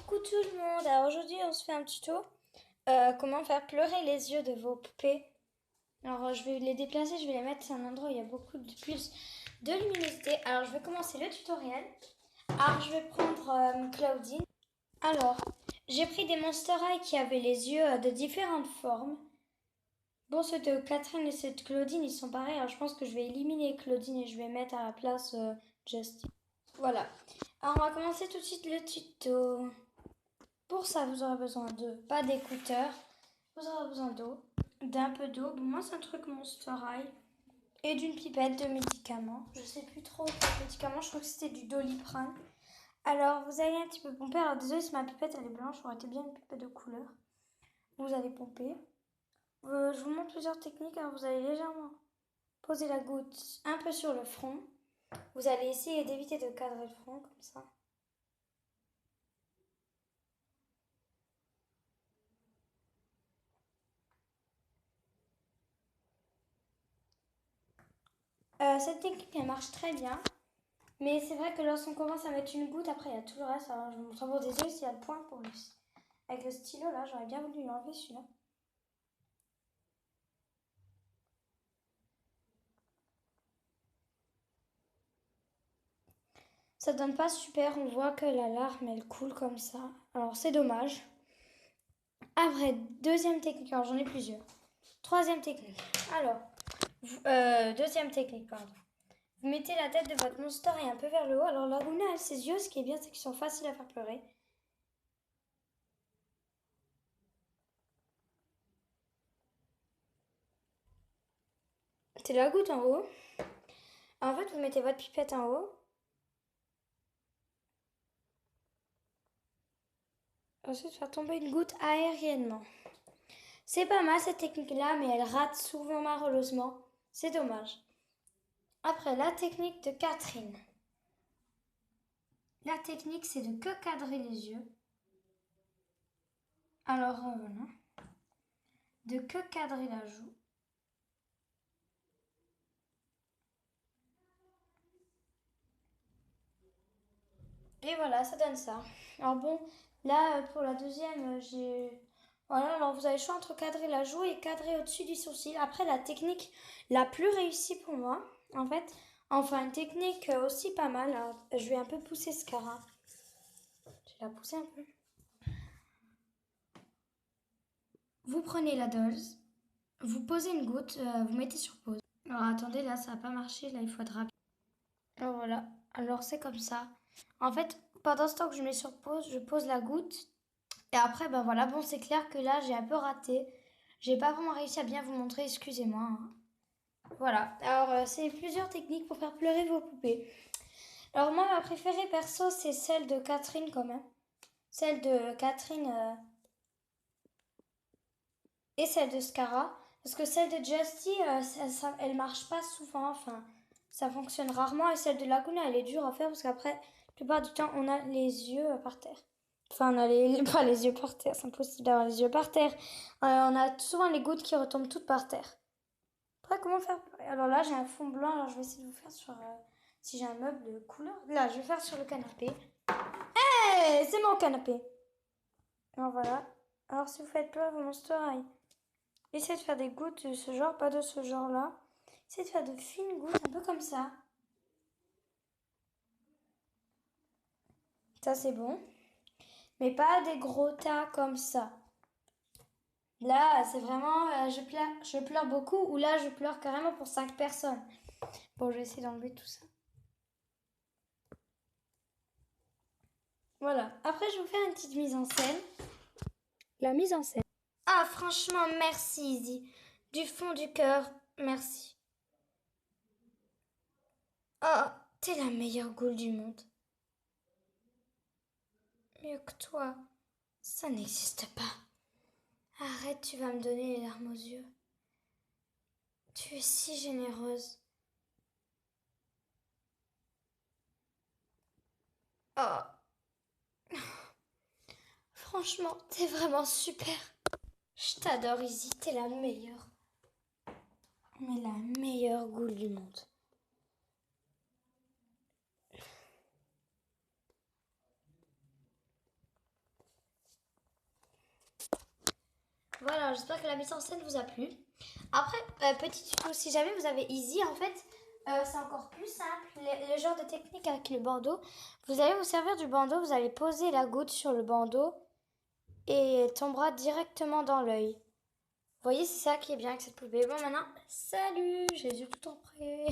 Coucou tout le monde, alors aujourd'hui on se fait un tuto comment faire pleurer les yeux de vos poupées. Alors je vais les déplacer, je vais les mettre à un endroit où il y a beaucoup de plus de luminosité. Alors je vais commencer le tutoriel. Alors je vais prendre Claudine. Alors j'ai pris des Monster High qui avaient les yeux de différentes formes. Bon, ceux de Catherine et ceux de Claudine ils sont pareils, alors je pense que je vais éliminer Claudine et je vais mettre à la place Justine. Voilà, alors on va commencer tout de suite le tuto. Pour ça, vous aurez besoin de pas d'écouteurs, vous aurez besoin d'eau, d'un peu d'eau. Bon, moi, c'est un truc Monster High et d'une pipette de médicaments. Je sais plus trop quel médicament, je crois que c'était du Doliprane. Alors, vous allez un petit peu pomper. Alors, désolé si ma pipette elle est blanche, ça aurait été bien une pipette de couleur. Vous allez pomper. Je vous montre plusieurs techniques. Alors, vous allez légèrement poser la goutte un peu sur le front. Vous allez essayer d'éviter de cadrer le front comme ça. Cette technique elle marche très bien, mais c'est vrai que lorsqu'on commence à mettre une goutte, après il y a tout le reste. Alors je vous montre pour des yeux s'il y a le point pour lui. Avec le stylo là, j'aurais bien voulu l'enlever celui-là. Ça donne pas super, on voit que la larme elle coule comme ça. Alors c'est dommage. Après, deuxième technique, alors j'en ai plusieurs. Troisième technique. Alors, deuxième technique, pardon. Vous mettez la tête de votre Monster et un peu vers le haut. Alors Laguna, elle, ses yeux, ce qui est bien, c'est qu'ils sont faciles à faire pleurer. C'est la goutte en haut. En fait, vous mettez votre pipette en haut. Ensuite, faire tomber une goutte aériennement. C'est pas mal cette technique-là, mais elle rate souvent malheureusement. C'est dommage. Après, la technique de Catherine. La technique, c'est de que cadrer les yeux. Alors, voilà. De que cadrer la joue. Et voilà, ça donne ça. Alors bon, là, pour la deuxième, j'ai... Voilà, alors vous avez le choix entre cadrer la joue et cadrer au-dessus du sourcil. Après, la technique la plus réussie pour moi, en fait, enfin une technique aussi pas mal. Alors, je vais un peu pousser ce cara. Je vais la pousser un peu. Vous prenez la dose, vous posez une goutte, vous mettez sur pause. Alors attendez, là ça n'a pas marché, là il faut être rapide. Alors voilà, alors c'est comme ça. En fait, pendant ce temps que je mets sur pause, je pose la goutte. Et après, ben voilà, bon c'est clair que là j'ai un peu raté. J'ai pas vraiment réussi à bien vous montrer, excusez-moi, hein. Voilà, alors c'est plusieurs techniques pour faire pleurer vos poupées. Alors moi, ma préférée perso, c'est celle de Catherine quand même. Celle de Catherine et celle de Scara. Parce que celle de Justy, elle marche pas souvent. Enfin, ça fonctionne rarement. Et celle de Laguna, elle est dure à faire parce qu'après, la plupart du temps, on a les yeux par terre. Enfin, on a pas les yeux par terre. C'est impossible d'avoir les yeux par terre. On a souvent les gouttes qui retombent toutes par terre. Après, comment faire? Alors là, j'ai un fond blanc. Alors, je vais essayer de vous faire sur... si j'ai un meuble de couleur. Là, je vais faire sur le canapé. Hey, c'est mon canapé. Alors voilà. Alors, si vous faites peur, vos Monster High. Essayez de faire des gouttes de ce genre, pas de ce genre-là. Essayez de faire de fines gouttes, un peu comme ça. Ça, c'est bon. Mais pas des gros tas comme ça. Là, c'est vraiment, je pleure beaucoup, ou là, je pleure carrément pour 5 personnes. Bon, je vais essayer d'enlever tout ça. Voilà. Après, je vais vous faire une petite mise en scène. La mise en scène. Ah, franchement, merci, Izzy. Du fond du cœur, merci. Oh, t'es la meilleure goule du monde. Mieux que toi, ça n'existe pas. Arrête, tu vas me donner les larmes aux yeux. Tu es si généreuse. Oh, franchement, t'es vraiment super. Je t'adore, Izzy, t'es la meilleure. Mais la meilleure goule du monde. Voilà, j'espère que la mise en scène vous a plu. Après, petit tuto, si jamais vous avez Easy, en fait, c'est encore plus simple. Le genre de technique avec le bandeau, vous allez vous servir du bandeau, vous allez poser la goutte sur le bandeau et elle tombera directement dans l'œil. Vous voyez, c'est ça qui est bien avec cette poupée. Bon, maintenant, salut, j'ai tout en prêt.